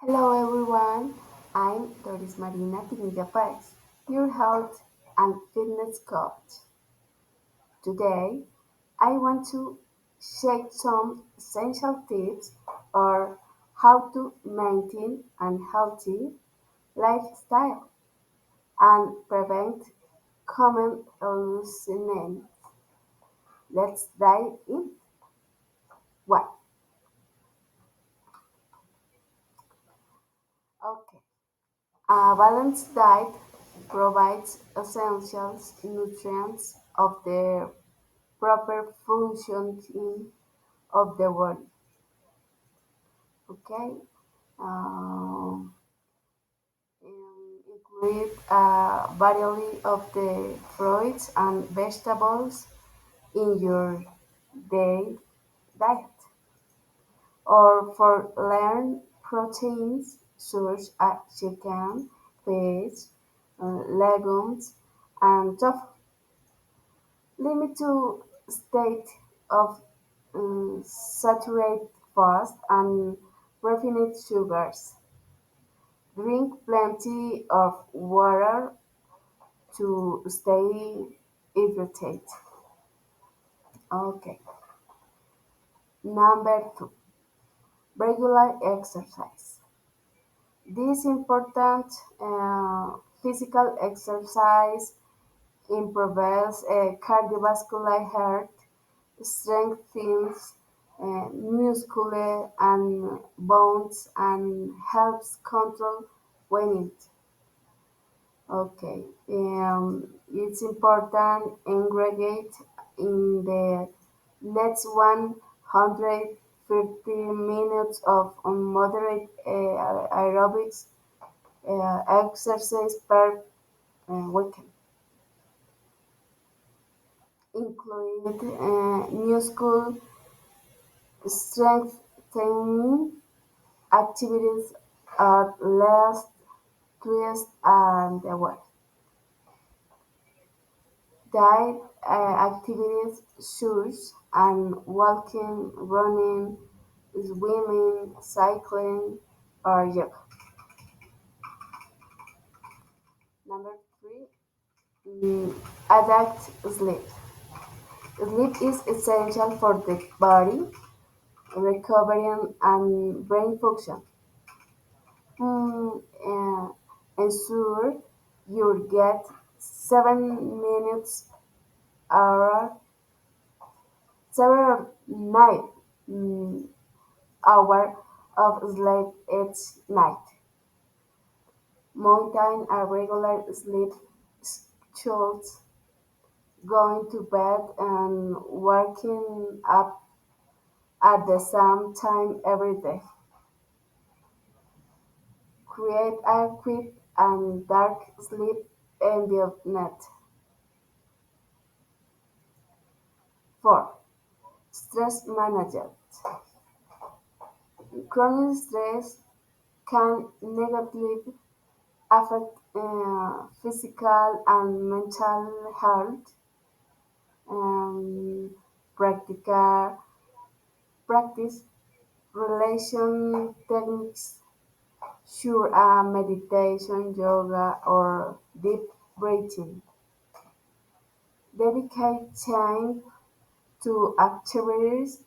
Hello everyone, I'm Doris Marina Pinilla Perez, your health and fitness coach. Today, I want to share some essential tips on how to maintain a healthy lifestyle and prevent common hallucinations. Let's dive in. 1. Okay. A balanced diet provides essential nutrients of the proper functioning of the body. Okay, um, include a variety of the fruits and vegetables in your day diet, or for learn proteins such as chicken, fish, legumes, and tofu. Limit to state of saturated fats and refined sugars. Drink plenty of water to stay hydrated. Okay. Number 2. Regular exercise. This important physical exercise improves cardiovascular health, strengthens muscle and bones, and helps control weight. Okay, it's important ingredient in the next 150 minutes of moderate aerobics exercise per weekend. Include muscle strengthening activities at least twice an hour. Diet activities such as walking, running, swimming, cycling, or yoga. Number 3, adapt sleep. Sleep is essential for the body, recovery, and brain function. Ensure you get 7 minutes hour, 7 or 9 hour of sleep each night. Maintain a regular sleep schedule, going to bed and waking up at the same time every day. Create a quiet and dark sleep environment. 4. Stress management. Chronic stress can negatively affect physical and mental health. Um, practical practice relation techniques, sure, meditation, yoga, or deep breathing. Dedicate time to activities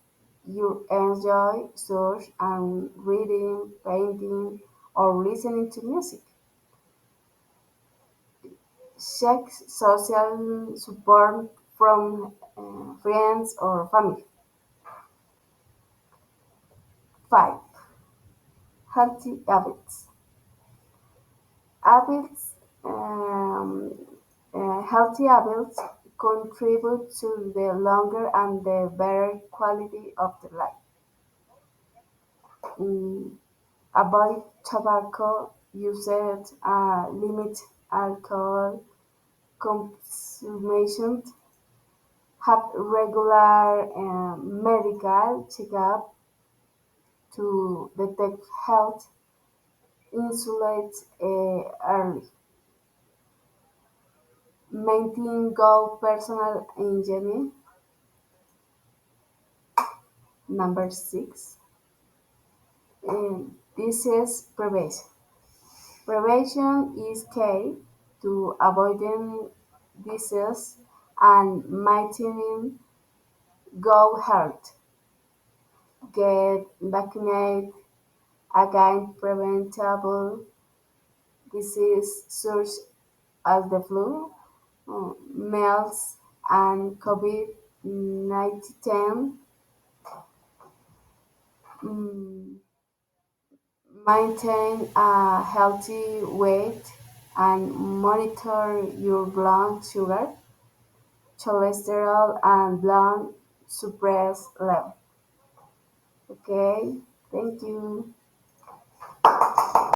you enjoy, such as reading, painting, or listening to music. Seek social support from friends or family. 5. Healthy habits. Habits, healthy habits contribute to the longer and the better quality of the life. Mm, avoid tobacco usage, limit alcohol consumption, have regular medical checkup to detect health insulate early. Maintain good personal hygiene. Number 6. Disease prevention. Prevention is key to avoiding disease and maintaining good health. Get vaccinated against preventable diseases such as the flu, measles, and COVID-19. Mm, Maintain a healthy weight and monitor your blood sugar, cholesterol, and blood suppress level. Okay, thank you.